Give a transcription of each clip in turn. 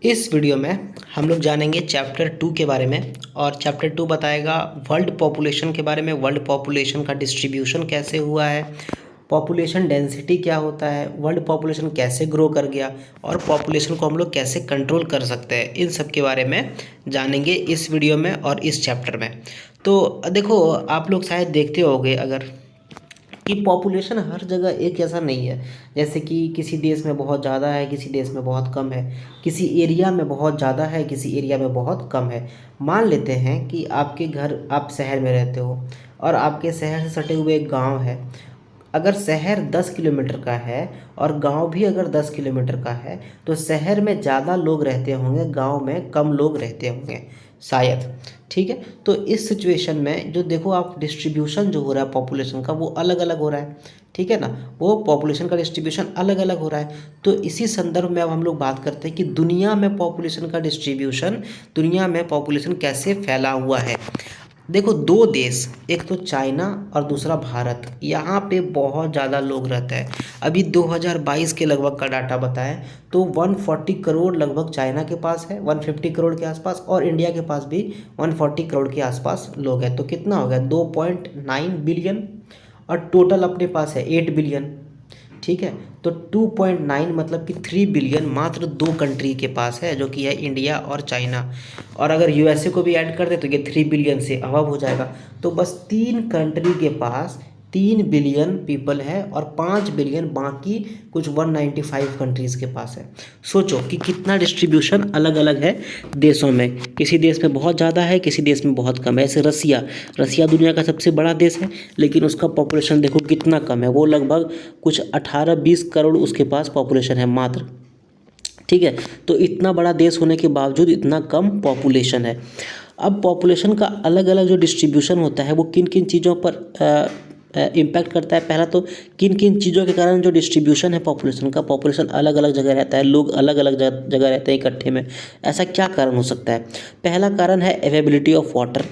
इस वीडियो में हम लोग जानेंगे चैप्टर 2 के बारे में। और चैप्टर 2 बताएगा वर्ल्ड पॉपुलेशन के बारे में। वर्ल्ड पॉपुलेशन का डिस्ट्रीब्यूशन कैसे हुआ है, पॉपुलेशन डेंसिटी क्या होता है, वर्ल्ड पॉपुलेशन कैसे ग्रो कर गया और पॉपुलेशन को हम लोग कैसे कंट्रोल कर सकते हैं, इन सब के बारे में जानेंगे इस वीडियो में और इस चैप्टर में। तो देखो, आप लोग शायद देखते होंगे अगर कि पॉपुलेशन हर जगह एक जैसा नहीं है। जैसे कि किसी देश में बहुत ज़्यादा है, किसी देश में बहुत कम है, किसी एरिया में बहुत ज़्यादा है, किसी एरिया में बहुत कम है। मान लेते हैं कि आपके घर, आप शहर में रहते हो और आपके शहर से सटे हुए एक गांव है। अगर शहर 10 किलोमीटर का है और गांव भी अगर 10 किलोमीटर का है, तो शहर में ज़्यादा लोग रहते होंगे, गांव में कम लोग रहते होंगे शायद। ठीक है, तो इस सिचुएशन में जो देखो आप, डिस्ट्रीब्यूशन जो हो रहा है पॉपुलेशन का वो अलग अलग हो रहा है। ठीक है ना, वो पॉपुलेशन का डिस्ट्रीब्यूशन अलग अलग हो रहा है। तो इसी संदर्भ में अब हम लोग बात करते हैं कि दुनिया में पॉपुलेशन का डिस्ट्रीब्यूशन, दुनिया में पॉपुलेशन कैसे फैला हुआ है। देखो, दो देश, एक तो चाइना और दूसरा भारत, यहाँ पे बहुत ज़्यादा लोग रहते हैं। अभी 2022 के लगभग का डाटा बताएं तो 140 करोड़ लगभग चाइना के पास है, 150 करोड़ के आसपास, और इंडिया के पास भी 140 करोड़ के आसपास लोग हैं। तो कितना हो गया, 2.9 बिलियन। और टोटल अपने पास है 8 बिलियन। ठीक है, तो 2.9 मतलब कि 3 बिलियन मात्र दो कंट्री के पास है, जो कि है इंडिया और चाइना। और अगर यूएसए को भी ऐड कर दे तो ये 3 बिलियन से अबव हो जाएगा। तो बस तीन कंट्री के पास 3 बिलियन पीपल है और 5 बिलियन बाकी कुछ 195 कंट्रीज़ के पास है। सोचो कि कितना डिस्ट्रीब्यूशन अलग अलग है देशों में। किसी देश में बहुत ज़्यादा है, किसी देश में बहुत कम है। ऐसे रसिया, रसिया दुनिया का सबसे बड़ा देश है, लेकिन उसका पॉपुलेशन देखो कितना कम है। वो लगभग कुछ 18-20 करोड़ उसके पास पॉपुलेशन है मात्र। ठीक है, तो इतना बड़ा देश होने के बावजूद इतना कम पॉपुलेशन है। अब पॉपुलेशन का अलग अलग जो डिस्ट्रीब्यूशन होता है वो किन किन चीज़ों पर इम्पैक्ट करता है। पहला तो किन किन चीज़ों के कारण जो डिस्ट्रीब्यूशन है पॉपुलेशन का, पॉपुलेशन अलग अलग जगह रहता है, लोग अलग अलग जगह रहते हैं इकट्ठे में। ऐसा क्या कारण हो सकता है? पहला कारण है अवेलेबिलिटी ऑफ वाटर।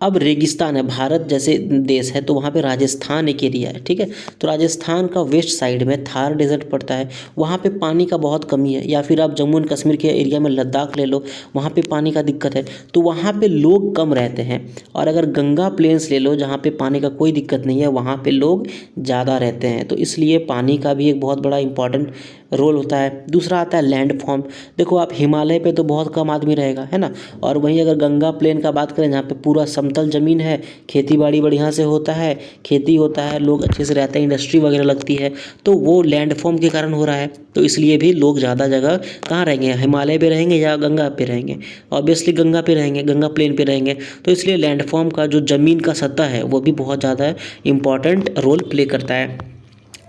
अब रेगिस्तान है, भारत जैसे देश है तो वहाँ पे राजस्थान एक एरिया है। ठीक है, तो राजस्थान का वेस्ट साइड में थार डेजर्ट पड़ता है, वहाँ पे पानी का बहुत कमी है। या फिर आप जम्मू एंड कश्मीर के एरिया में लद्दाख ले लो, वहाँ पे पानी का दिक्कत है, तो वहाँ पे लोग कम रहते हैं। और अगर गंगा प्लेन्स ले लो, जहाँ पे पानी का कोई दिक्कत नहीं है, वहाँ पे लोग ज़्यादा रहते हैं। तो इसलिए पानी का भी एक बहुत बड़ा इंपॉर्टेंट रोल होता है। दूसरा आता है लैंड फॉर्म। देखो आप, हिमालय पे तो बहुत कम आदमी रहेगा, है ना। और वहीं अगर गंगा प्लेन का बात करें, जहाँ पे पूरा समतल ज़मीन है, खेती बाड़ी बढ़िया से होता है, खेती होता है, लोग अच्छे से रहते हैं, इंडस्ट्री वगैरह लगती है, तो वो लैंड फॉर्म के कारण हो रहा है। तो इसलिए भी लोग ज़्यादा जगह कहाँ रहेंगे, हिमालय पे रहेंगे या गंगा पे रहेंगे? ऑब्वियसली गंगा पे रहेंगे, गंगा प्लेन पे रहेंगे। तो इसलिए लैंड फॉर्म का जो ज़मीन का सतह है वो भी बहुत ज़्यादा इंपॉर्टेंट रोल प्ले करता है।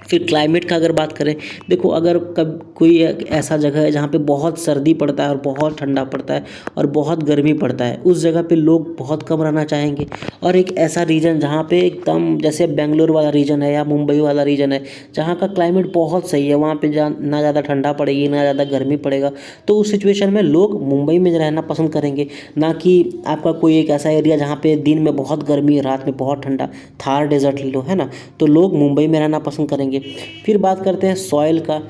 फिर क्लाइमेट का अगर बात करें, देखो अगर कब कोई ऐसा जगह है जहाँ पे बहुत सर्दी पड़ता है और बहुत ठंडा पड़ता है और बहुत गर्मी पड़ता है, उस जगह पे लोग बहुत कम रहना चाहेंगे। और एक ऐसा रीजन जहाँ पे एकदम जैसे बेंगलोर वाला रीजन है या मुंबई वाला रीजन है, जहाँ का क्लाइमेट बहुत सही है, वहाँ पे ना ज़्यादा ठंडा पड़ेगी ना ज़्यादा गर्मी पड़ेगा, तो उस सिचुएशन में लोग मुंबई में रहना पसंद करेंगे। ना कि आपका कोई एक ऐसा एरिया जहाँ पे दिन में बहुत गर्मी, रात में बहुत ठंडा, थार डेजर्ट ले लो, है ना, तो लोग मुंबई में रहना पसंद करेंगे। फिर बात करते हैं सॉइल का।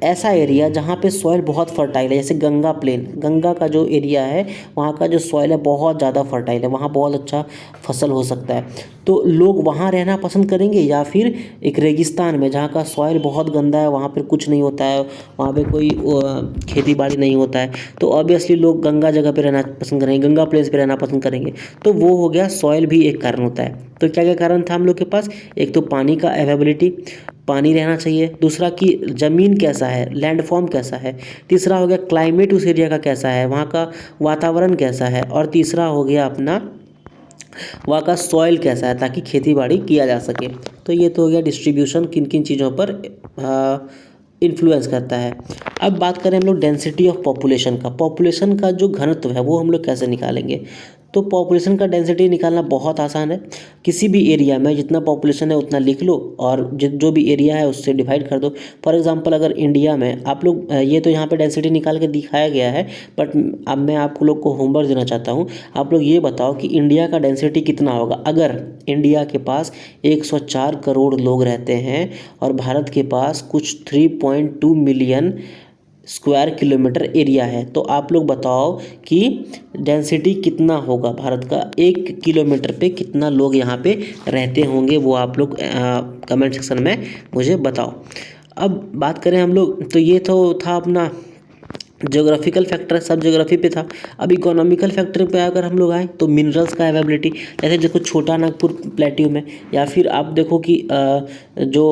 ऐसा एरिया जहाँ पे सॉइल बहुत फर्टाइल है, जैसे गंगा प्लेन, गंगा का जो एरिया है वहाँ का जो सॉइल है बहुत ज़्यादा फर्टाइल है, वहाँ बहुत अच्छा फसल हो सकता है। तो लोग वहाँ रहना पसंद करेंगे। या फिर एक रेगिस्तान में जहाँ का सॉइल बहुत गंदा है, वहाँ पर कुछ नहीं होता है, वहाँ पे कोई खेती बाड़ी नहीं होता है, तो ऑब्वियसली लोग गंगा जगह पे रहना पसंद करेंगे, गंगा प्लेस पे रहना पसंद करेंगे। तो वो हो गया, सॉइल भी एक कारण होता है। तो क्या क्या कारण था हम लोग के पास? एक तो पानी का अवेलेबिलिटी, पानी रहना चाहिए। दूसरा कि ज़मीन कैसा है, लैंड फॉर्म कैसा है। तीसरा हो गया क्लाइमेट उस एरिया का कैसा है, वहाँ का वातावरण कैसा है। और तीसरा हो गया अपना वहाँ का सॉइल कैसा है, ताकि खेती बाड़ी किया जा सके। तो ये तो हो गया डिस्ट्रीब्यूशन किन किन चीज़ों पर इन्फ्लुएंस करता है। अब बात करें हम लोग डेंसिटी ऑफ पॉपुलेशन का। पॉपुलेशन का जो घनत्व है वो हम लोग कैसे निकालेंगे? तो पॉपुलेशन का डेंसिटी निकालना बहुत आसान है। किसी भी एरिया में जितना पॉपुलेशन है उतना लिख लो और जो भी एरिया है उससे डिवाइड कर दो। फॉर एग्जांपल अगर इंडिया में आप लोग, ये तो यहाँ पे डेंसिटी निकाल के दिखाया गया है, बट अब मैं आप लोग को होमवर्क देना चाहता हूँ। आप लोग ये बताओ कि इंडिया का डेंसिटी कितना होगा अगर इंडिया के पास 104 करोड़ लोग रहते हैं और भारत के पास कुछ 3.2 मिलियन स्क्वायर किलोमीटर एरिया है। तो आप लोग बताओ कि डेंसिटी कितना होगा भारत का, 1 किलोमीटर पे कितना लोग यहाँ पे रहते होंगे, वो आप लोग कमेंट सेक्शन में मुझे बताओ। अब बात करें हम लोग, तो ये तो था अपना ज्योग्राफिकल फैक्टर, सब ज्योग्राफी पे था। अब इकोनॉमिकल फैक्टर पे अगर हम लोग आए तो मिनरल्स का अवेलेबिलिटी, जैसे देखो छोटा नागपुर प्लेट्यू में, या फिर आप देखो कि जो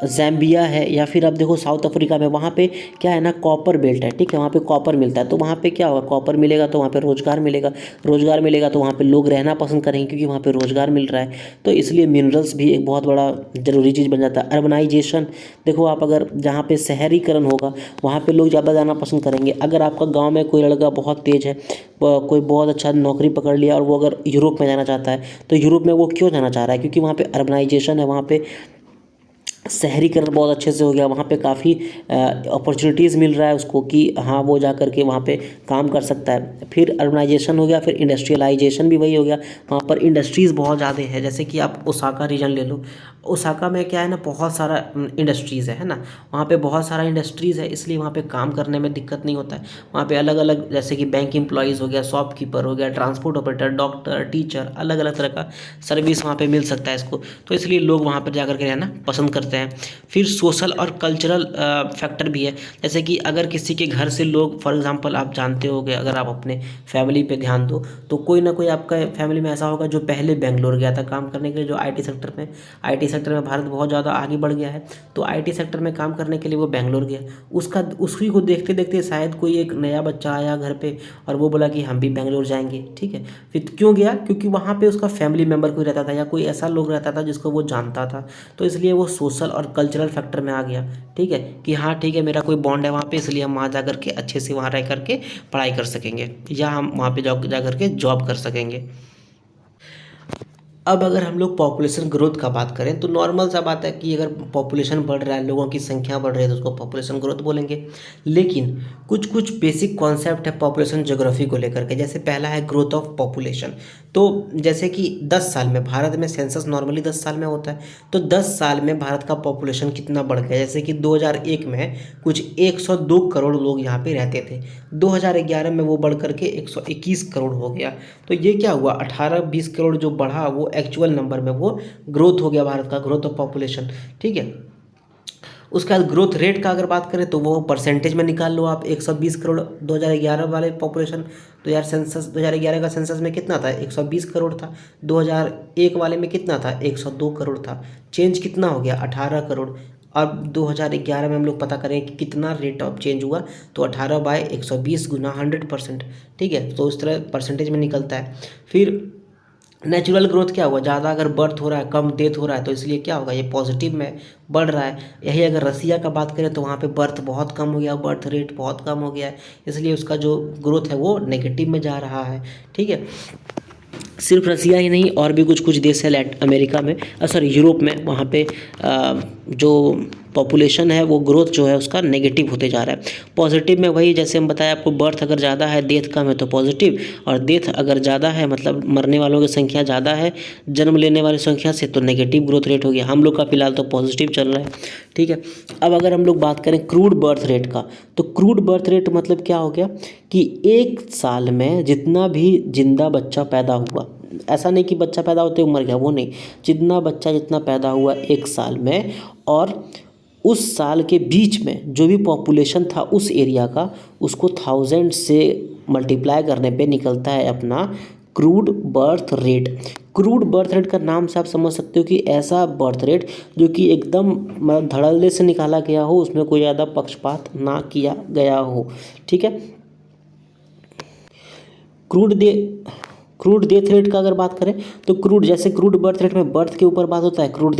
ज़ैम्बिया है, या फिर आप देखो साउथ अफ्रीका में, वहाँ पे क्या है ना, कॉपर बेल्ट है, ठीक है, वहाँ पे कॉपर मिलता है। तो वहाँ पे क्या होगा, कॉपर मिलेगा तो वहाँ पे रोज़गार मिलेगा, रोज़गार मिलेगा तो वहाँ पे लोग रहना पसंद करेंगे क्योंकि वहाँ पे रोज़गार मिल रहा है। तो इसलिए मिनरल्स भी एक बहुत बड़ा ज़रूरी चीज़ बन जाता है। अर्बनाइजेशन, देखो आप अगर जहाँ पे शहरीकरण होगा वहाँ पे लोग ज़्यादा जाना पसंद करेंगे। अगर आपका गांव में कोई लड़का बहुत तेज़ है, कोई बहुत अच्छा नौकरी पकड़ लिया और वो अगर यूरोप में जाना चाहता है, तो यूरोप में वो क्यों जाना चाह रहा है, क्योंकि वहाँ पे अर्बनाइजेशन है, वहाँ पे शहरीकरण बहुत अच्छे से हो गया, वहाँ पे काफ़ी अपॉर्चुनिटीज़ मिल रहा है उसको कि हाँ वो जा कर के वहाँ पे काम कर सकता है। फिर अर्बनाइजेशन हो गया, फिर इंडस्ट्रियलाइजेशन भी वही हो गया, वहाँ पर इंडस्ट्रीज़ बहुत ज़्यादा है। जैसे कि आप ओसाका रीजन ले लो, ओसाका में क्या है ना, बहुत सारा इंडस्ट्रीज़ है ना, वहाँ पे बहुत सारा इंडस्ट्रीज़ है, इसलिए वहाँ पे काम करने में दिक्कत नहीं होता है। वहाँ पे अलग अलग, जैसे कि बैंक एम्प्लॉयज़ हो गया, शॉपकीपर हो गया, ट्रांसपोर्ट ऑपरेटर, डॉक्टर, टीचर, अलग अलग तरह का सर्विस वहाँ पे मिल सकता है इसको, तो इसलिए लोग वहाँ पर जा कर के रहना पसंद करते हैं। फिर सोशल और कल्चरल फैक्टर भी है, जैसे कि अगर किसी के घर से लोग, फॉर एग्जांपल आप जानते होंगे, अगर आप अपने फैमिली पे ध्यान दो तो कोई ना कोई आपका फैमिली में ऐसा होगा जो पहले बेंगलोर गया था काम करने के लिए, जो आईटी सेक्टर में, आईटी सेक्टर में भारत बहुत ज़्यादा आगे बढ़ गया है, तो आईटी सेक्टर में काम करने के लिए वो बेंगलोर गया। उसी को देखते देखते शायद कोई एक नया बच्चा आया घर पे और वो बोला कि हम भी बेंगलोर जाएंगे, ठीक है। फिर क्यों गया, क्योंकि वहाँ पे उसका फैमिली मेम्बर कोई रहता था या कोई ऐसा लोग रहता था जिसको वो जानता था, तो इसलिए वो सोशल और कल्चरल फैक्टर में आ गया, ठीक है, कि हाँ ठीक है मेरा कोई बॉन्ड है वहाँ पे, इसलिए हम वहाँ जा करके अच्छे से वहाँ रह करके पढ़ाई कर सकेंगे, या हम वहाँ पे जा करके जॉब कर सकेंगे। अब अगर हम लोग पॉपुलेशन ग्रोथ का बात करें तो नॉर्मल सा बात है कि अगर पॉपुलेशन बढ़ रहा है, लोगों की संख्या बढ़ रही है, तो उसको पॉपुलेशन ग्रोथ बोलेंगे। लेकिन कुछ कुछ बेसिक कॉन्सेप्ट है पॉपुलेशन ज्योग्राफी को लेकर के, जैसे पहला है ग्रोथ ऑफ पॉपुलेशन। तो जैसे कि 10 साल में, भारत में सेंसस नॉर्मली 10 साल में होता है, तो 10 साल में भारत का पॉपुलेशन कितना बढ़ गया, जैसे कि 2001 में कुछ 102 करोड़ लोग यहाँ पे रहते थे, 2011 में वो बढ़ करके 121 करोड़ हो गया। तो ये क्या हुआ, 18-20 करोड़ जो बढ़ा वो एक्चुअल नंबर में वो ग्रोथ हो गया भारत का, ग्रोथ ऑफ पॉपुलेशन, ठीक है। उसके बाद ग्रोथ रेट का अगर बात करें तो वो परसेंटेज में निकाल लो आप, 120 करोड़ 2011 वाले पॉपुलेशन, तो यार सेंसस 2011 का सेंसस में कितना था, 120 करोड़ था, 2001 वाले में कितना था, 102 करोड़ था, चेंज कितना हो गया, 18 करोड़। अब 2011 में हम लोग पता करें कि कितना रेट ऑफ चेंज हुआ, तो 18/120 गुना 100%, ठीक है, तो उस तरह परसेंटेज में निकलता है। फिर नेचुरल ग्रोथ क्या हुआ, ज़्यादा अगर बर्थ हो रहा है, कम डेथ हो रहा है, तो इसलिए क्या होगा, ये पॉजिटिव में बढ़ रहा है। यही अगर रसिया का बात करें तो वहाँ पे बर्थ बहुत कम हो गया, बर्थ रेट बहुत कम हो गया है, इसलिए उसका जो ग्रोथ है वो नेगेटिव में जा रहा है, ठीक है। सिर्फ रसिया ही नहीं, और भी कुछ कुछ देश है अमेरिका में, सॉरी यूरोप में, वहाँ पे जो पॉपुलेशन है वो ग्रोथ जो है उसका नेगेटिव होते जा रहा है। पॉजिटिव में वही जैसे हम बताया आपको, बर्थ अगर ज़्यादा है, डेथ कम है तो पॉजिटिव, और डेथ अगर ज़्यादा है मतलब मरने वालों की संख्या ज़्यादा है जन्म लेने वाली संख्या से, तो नेगेटिव ग्रोथ रेट हो गया। हम लोग का फिलहाल तो पॉजिटिव चल रहा है, ठीक है। अब अगर हम लोग बात करें क्रूड बर्थ रेट का, तो क्रूड बर्थ रेट मतलब क्या हो गया कि 1 साल में जितना भी जिंदा बच्चा पैदा हुआ, ऐसा नहीं कि बच्चा पैदा होते ही मर गया, वो नहीं, जितना पैदा हुआ 1 साल में, और उस साल के बीच में जो भी पॉपुलेशन था उस एरिया का, उसको 1000 से मल्टीप्लाई करने पे निकलता है अपना crude birth rate. Crude birth rate का नाम से आप समझ सकते हो कि ऐसा बर्थ रेट जो कि एकदम धड़ल्ले से निकाला गया हो, उसमें कोई ज़्यादा पक्षपात ना किया गया हो, ठीक है। क्रूड डेथ रेट का अगर बात करें तो क्रूड, जैसे क्रूड बर्थ रेट में बर्थ के ऊपर बात होता है, क्रूड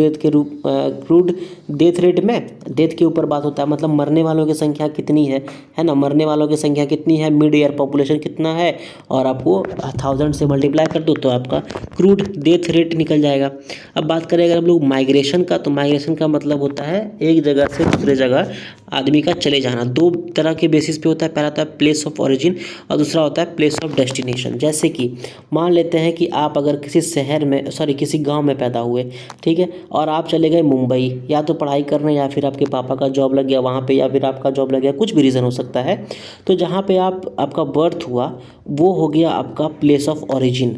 डेथ रेट में डेथ के ऊपर बात होता है, मतलब मरने वालों की संख्या कितनी है ना, मरने वालों की संख्या कितनी है, मिड ईयर पॉपुलेशन कितना है, और आपको 1000 से मल्टीप्लाई कर दो तो आपका क्रूड डेथ रेट निकल जाएगा। अब बात करें अगर हम लोग माइग्रेशन का, तो माइग्रेशन का मतलब होता है एक जगह से दूसरे जगह आदमी का चले जाना। 2 तरह के बेसिस पे होता है, पहला होता है प्लेस ऑफ ओरिजिन और दूसरा होता है प्लेस ऑफ डेस्टिनेशन। जैसे कि मान लेते हैं कि आप अगर किसी शहर में किसी गांव में पैदा हुए, ठीक है, और आप चले गए मुंबई, या तो पढ़ाई करने या फिर आपके पापा का जॉब लग गया वहाँ पे, या फिर आपका जॉब लग गया, कुछ भी रीज़न हो सकता है। तो जहाँ पे आपका बर्थ हुआ वो हो गया आपका प्लेस ऑफ ओरिजिन।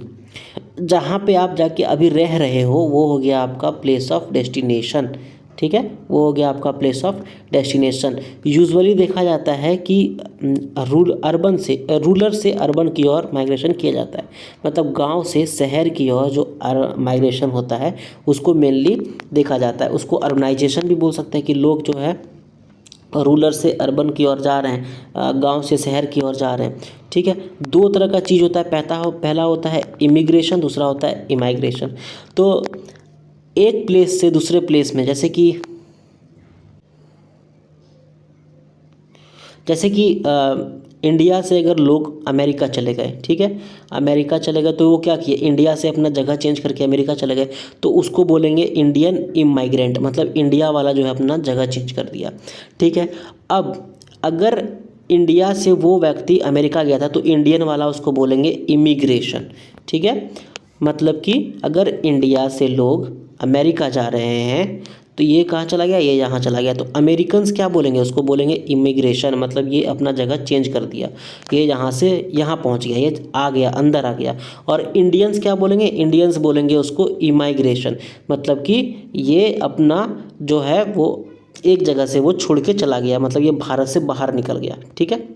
जहाँ पे आप जाके अभी रह रहे हो वो हो गया आपका प्लेस ऑफ डेस्टिनेशन, ठीक है, वो हो गया आपका प्लेस ऑफ डेस्टिनेशन। यूजुअली देखा जाता है कि रूरल से अर्बन की ओर माइग्रेशन किया जाता है, मतलब गांव से शहर की ओर जो माइग्रेशन होता है उसको मेनली देखा जाता है। उसको अर्बनाइजेशन भी बोल सकते हैं कि लोग जो है रूरल से अर्बन की ओर जा रहे हैं, गांव से शहर की ओर जा रहे हैं, ठीक है। दो तरह का चीज़ होता है, पहला होता है इमिग्रेशन, दूसरा होता है इमाइग्रेशन। तो एक प्लेस से दूसरे प्लेस में, जैसे कि इंडिया से अगर लोग अमेरिका चले गए, ठीक है, अमेरिका चले गए तो वो क्या किए, इंडिया से अपना जगह चेंज करके अमेरिका चले गए, तो उसको बोलेंगे इंडियन इमाइग्रेंट, मतलब इंडिया वाला जो है अपना जगह चेंज कर दिया, ठीक है। अब अगर इंडिया से वो व्यक्ति अमेरिका गया था तो इंडियन वाला उसको बोलेंगे इमिग्रेशन, ठीक है। मतलब कि अगर इंडिया से लोग अमेरिका जा रहे हैं तो ये कहाँ चला गया, ये यहाँ चला गया, तो अमेरिकन्स क्या बोलेंगे, उसको बोलेंगे इमिग्रेशन, मतलब ये अपना जगह चेंज कर दिया, ये यहाँ से यहाँ पहुँच गया, ये आ गया, अंदर आ गया। और इंडियंस क्या बोलेंगे, इंडियंस बोलेंगे उसको इमाइग्रेशन, मतलब कि ये अपना जो है वो एक जगह से वो छोड़ के चला गया, मतलब ये भारत से बाहर निकल गया, ठीक है।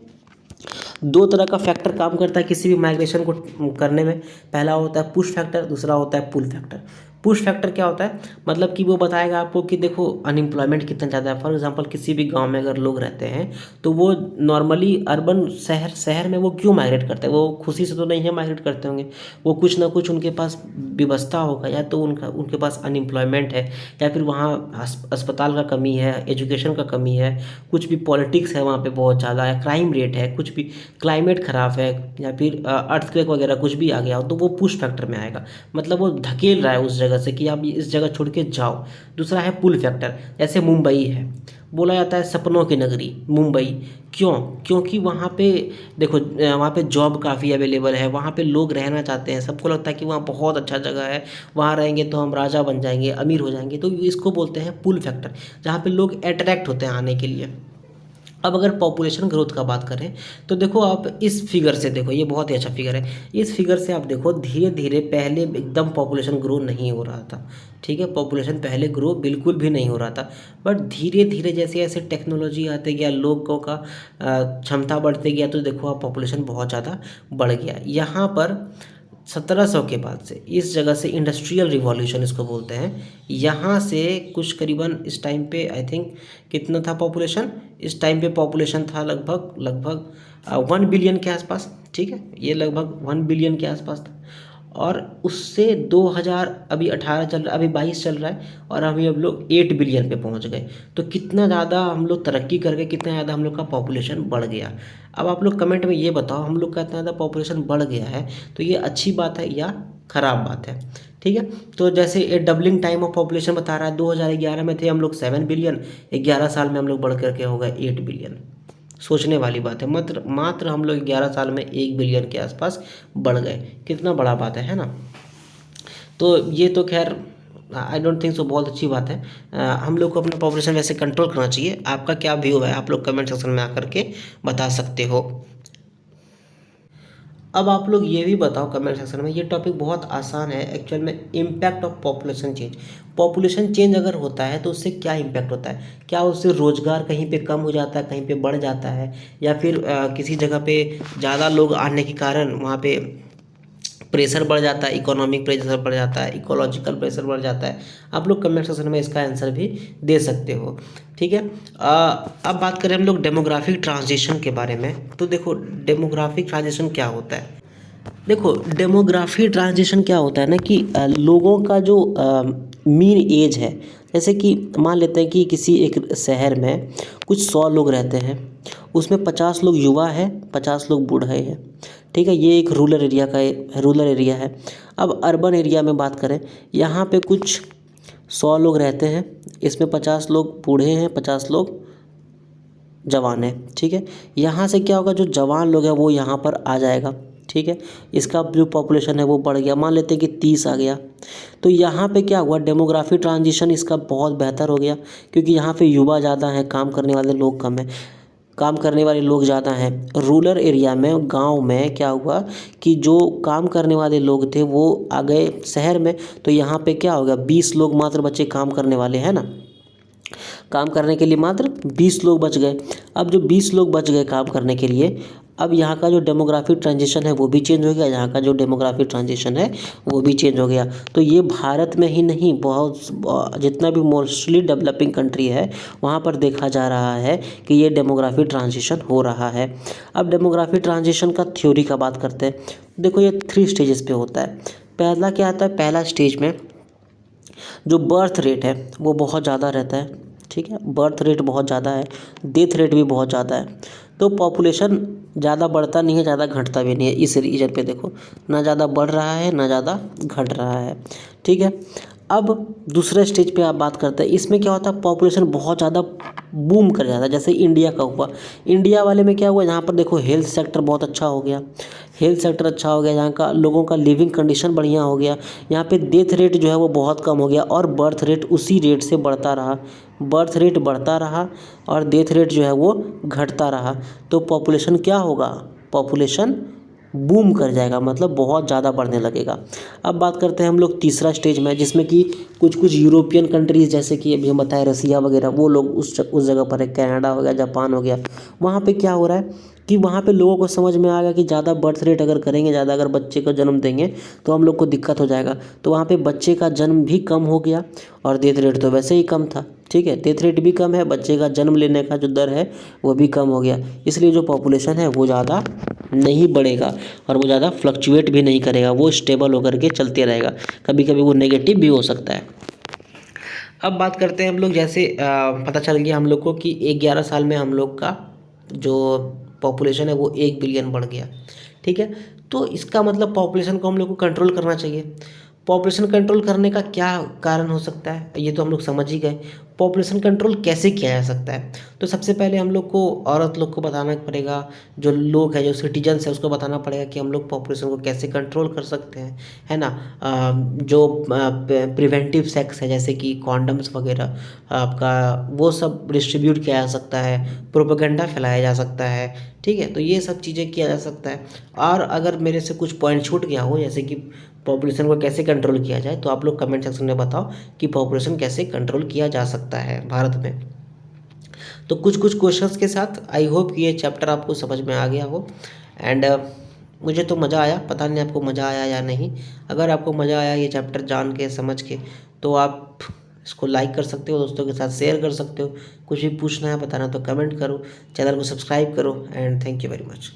दो तरह का फैक्टर काम करता है किसी भी माइग्रेशन को करने में, पहला होता है पुश फैक्टर, दूसरा होता है पुल फैक्टर। पुश फैक्टर क्या होता है, मतलब कि वो बताएगा आपको कि देखो अनएम्प्लॉयमेंट कितना ज़्यादा है। फॉर एग्जांपल किसी भी गांव में अगर लोग रहते हैं तो वो नॉर्मली अर्बन शहर में वो क्यों माइग्रेट करते हैं, वो खुशी से तो नहीं है माइग्रेट करते होंगे, वो कुछ ना कुछ उनके पास व्यवस्था होगा, या तो उनके पास अनएम्प्लॉयमेंट है, या फिर वहाँ अस्पताल का कमी है, एजुकेशन का कमी है, कुछ भी पॉलिटिक्स है वहाँ पे बहुत ज़्यादा है, क्राइम रेट है, कुछ भी क्लाइमेट ख़राब है, या फिर अर्थक्वेक वगैरह कुछ भी आ गया हो तो वो पुश फैक्टर में आएगा, मतलब वो धकेल रहा है उस जगह से कि आप इस जगह छोड़ के जाओ। दूसरा है पुल फैक्टर, जैसे मुंबई है, बोला जाता है सपनों की नगरी मुंबई, क्यों, क्योंकि वहाँ पे देखो वहाँ पे जॉब काफ़ी अवेलेबल है, वहाँ पे लोग रहना चाहते हैं, सबको लगता है कि वहाँ बहुत अच्छा जगह है, वहाँ रहेंगे तो हम राजा बन जाएंगे, अमीर हो जाएंगे, तो इसको बोलते हैं पुल फैक्टर, जहाँ पे लोग अट्रैक्ट होते हैं आने के लिए। अब अगर पॉपुलेशन ग्रोथ का बात करें तो देखो आप इस फिगर से देखो, ये बहुत ही अच्छा फिगर है, इस फिगर से आप देखो धीरे धीरे पहले एकदम पॉपुलेशन ग्रो नहीं हो रहा था, ठीक है, पॉपुलेशन पहले ग्रो बिल्कुल भी नहीं हो रहा था, बट धीरे धीरे जैसे जैसे टेक्नोलॉजी आते गया, लोगों का क्षमता बढ़ते गया, तो देखो आप पॉपुलेशन बहुत ज़्यादा बढ़ गया। यहाँ पर 1700 के बाद से इस जगह से इंडस्ट्रियल रिवॉल्यूशन इसको बोलते हैं, यहाँ से कुछ करीबन इस टाइम पे आई थिंक कितना था पॉपुलेशन, इस टाइम पे पॉपुलेशन था लगभग 1 बिलियन के आसपास, ठीक है, ये लगभग 1 बिलियन के आसपास था। और उससे 2000 अभी 18 चल रहा है, अभी 22 चल रहा है, और अभी अब लोग 8 बिलियन पे पहुंच गए। तो कितना ज़्यादा हम लोग तरक्की कर गए, कितना ज़्यादा हम लोग का पॉपुलेशन बढ़ गया। अब आप लोग कमेंट में ये बताओ, हम लोग का इतना ज़्यादा पॉपुलेशन बढ़ गया है तो ये अच्छी बात है या ख़राब बात है, ठीक है। तो जैसे ये डबलिंग टाइम ऑफ पॉपुलेशन बता रहा है, 2011 में थे हम लोग 7 बिलियन, 11 साल में हम लोग बढ़ करके हो गए 8 बिलियन। सोचने वाली बात है, मात्र हम लोग 11 साल में 1 बिलियन के आसपास बढ़ गए, कितना बड़ा बात है ना। तो ये तो खैर आई डोंट थिंक सो बहुत अच्छी बात है। हम लोग को अपना पॉपुलेशन वैसे कंट्रोल करना चाहिए। आपका क्या व्यू है, आप लोग कमेंट सेक्शन में आकर के बता सकते हो। अब आप लोग ये भी बताओ कमेंट सेक्शन में, ये टॉपिक बहुत आसान है एक्चुअल में, impact of population change. Population change अगर होता है तो उससे क्या इम्पैक्ट होता है, क्या उससे रोज़गार कहीं पे कम हो जाता है, कहीं पे बढ़ जाता है, या फिर किसी जगह पे ज़्यादा लोग आने के कारण वहाँ पे प्रेशर बढ़ जाता है, इकोनॉमिक प्रेशर बढ़ जाता है, इकोलॉजिकल प्रेशर बढ़ जाता है। आप लोग कमेंट सेक्शन में इसका आंसर भी दे सकते हो, ठीक है। अब बात करें हम लोग डेमोग्राफिक ट्रांजिशन के बारे में, तो देखो डेमोग्राफिक ट्रांजिशन क्या होता है। देखो डेमोग्राफी ट्रांजिशन क्या होता है ना कि लोगों का जो मीन एज है, जैसे कि मान लेते हैं कि किसी एक शहर में कुछ 100 लोग रहते हैं, उसमें 50 लोग युवा हैं, 50 लोग बूढ़े हैं, ठीक है। ये एक रूरल एरिया है। अब अर्बन एरिया में बात करें, यहाँ पे कुछ 100 लोग रहते हैं, इसमें 50 लोग बूढ़े हैं, 50 लोग जवान हैं, ठीक है। यहाँ से क्या होगा, जो जवान लोग हैं वो यहाँ पर आ जाएगा, ठीक है, इसका जो पॉपुलेशन है वो बढ़ गया, मान लेते हैं कि 30 आ गया। तो यहाँ पे क्या हुआ, डेमोग्राफी ट्रांजिशन इसका बहुत बेहतर हो गया, क्योंकि यहाँ पे युवा ज़्यादा हैं, काम करने वाले लोग कम हैं, काम करने वाले लोग ज़्यादा हैं। रूरल एरिया में, गांव में क्या हुआ कि जो काम करने वाले लोग थे वो आ गए शहर में, तो यहाँ पे क्या हो गया, 20 लोग मात्र बच्चे काम करने वाले हैं ना, काम करने के लिए मात्र 20 लोग बच गए। अब जो 20 लोग बच गए काम करने के लिए, अब यहाँ का जो डेमोग्राफिक ट्रांजिशन है वो भी चेंज हो गया, यहाँ का जो डेमोग्राफिक ट्रांजिशन है वो भी चेंज हो गया। तो ये भारत में ही नहीं, बहुत जितना भी मोस्टली डेवलपिंग कंट्री है वहाँ पर देखा जा रहा है कि ये डेमोग्राफिक ट्रांजिशन हो रहा है। अब डेमोग्राफिक ट्रांजिशन का थ्योरी का बात करते हैं। देखो ये 3 स्टेजेस पे होता है। पहला क्या आता है, पहला स्टेज में जो बर्थ रेट है वो बहुत ज़्यादा रहता है, ठीक है, बर्थ रेट बहुत ज़्यादा है, डेथ रेट भी बहुत ज़्यादा है। तो पॉपुलेशन ज़्यादा बढ़ता नहीं है, ज़्यादा घटता भी नहीं है। इस रीजन पे देखो, ना ज़्यादा बढ़ रहा है ना ज़्यादा घट रहा है, ठीक है। अब दूसरे स्टेज पे आप बात करते हैं, इसमें क्या होता है, पॉपुलेशन बहुत ज़्यादा बूम कर जाता है, जैसे इंडिया का हुआ। इंडिया वाले में क्या हुआ, यहाँ पर देखो हेल्थ सेक्टर बहुत अच्छा हो गया, हेल्थ सेक्टर अच्छा हो गया, यहाँ का लोगों का लिविंग कंडीशन बढ़िया हो गया, यहाँ पे डेथ रेट जो है वो बहुत कम हो गया, और बर्थ रेट उसी रेट से बढ़ता रहा, बर्थ रेट बढ़ता रहा और डेथ रेट जो है वो घटता रहा। तो पॉपुलेशन क्या होगा, पॉपुलेशन बूम कर जाएगा, मतलब बहुत ज़्यादा बढ़ने लगेगा। अब बात करते हैं हम लोग तीसरा स्टेज में, जिसमें कि कुछ कुछ यूरोपियन कंट्रीज़, जैसे कि अभी हम बताए रसिया वगैरह, वो लोग उस जगह पर है, कनाडा हो गया, जापान हो गया। वहाँ पे क्या हो रहा है कि वहाँ पे लोगों को समझ में आ गया कि ज़्यादा बर्थ रेट अगर करेंगे, ज़्यादा अगर बच्चे को जन्म देंगे तो हम लोग को दिक्कत हो जाएगा। तो वहाँ पे बच्चे का जन्म भी कम हो गया और डेथ रेट तो वैसे ही कम था, ठीक है, डेथ रेट भी कम है, बच्चे का जन्म लेने का जो दर है वो भी कम हो गया। इसलिए जो पॉपुलेशन है वो ज़्यादा नहीं बढ़ेगा और वो ज़्यादा फ्लक्चुएट भी नहीं करेगा, वो स्टेबल होकर के चलते रहेगा, कभी कभी वो नेगेटिव भी हो सकता है। अब बात करते हैं हम लोग, जैसे पता चल गया हम लोग को कि 11 साल में हम लोग का जो पॉपुलेशन है वो 1 बिलियन बढ़ गया, ठीक है। तो इसका मतलब पॉपुलेशन को हम लोग को कंट्रोल करना चाहिए। पॉपुलेशन कंट्रोल करने का क्या कारण हो सकता है, ये तो हम लोग समझ ही गए। पॉपुलेशन कंट्रोल कैसे किया जा सकता है, तो सबसे पहले हम लोग को, औरत लोग को बताना पड़ेगा, जो लोग हैं, जो सिटीजन्स है, उसको बताना पड़ेगा कि हम लोग पॉपुलेशन को कैसे कंट्रोल कर सकते हैं, है ना। जो प्रिवेंटिव सेक्स है, जैसे कि कॉन्डम्स वगैरह आपका, वो सब डिस्ट्रीब्यूट किया जा सकता है, प्रोपेगेंडा फैलाया जा सकता है, ठीक है। तो ये सब चीज़ें किया जा सकता है। और अगर मेरे से कुछ पॉइंट छूट गया हो, जैसे कि पॉपुलेशन को कैसे कंट्रोल किया जाए, तो आप लोग कमेंट सेक्शन में बताओ कि पॉपुलेशन कैसे कंट्रोल किया जा सकता है भारत में। तो कुछ कुछ क्वेश्चंस के साथ आई होप कि ये चैप्टर आपको समझ में आ गया हो। एंड मुझे तो मज़ा आया, पता नहीं आपको मज़ा आया या नहीं। अगर आपको मज़ा आया ये चैप्टर जान के, समझ के, तो आप इसको लाइक कर सकते हो, दोस्तों के साथ शेयर कर सकते हो। कुछ भी पूछना है, बताना तो कमेंट करो, चैनल को सब्सक्राइब करो। And thank you very much.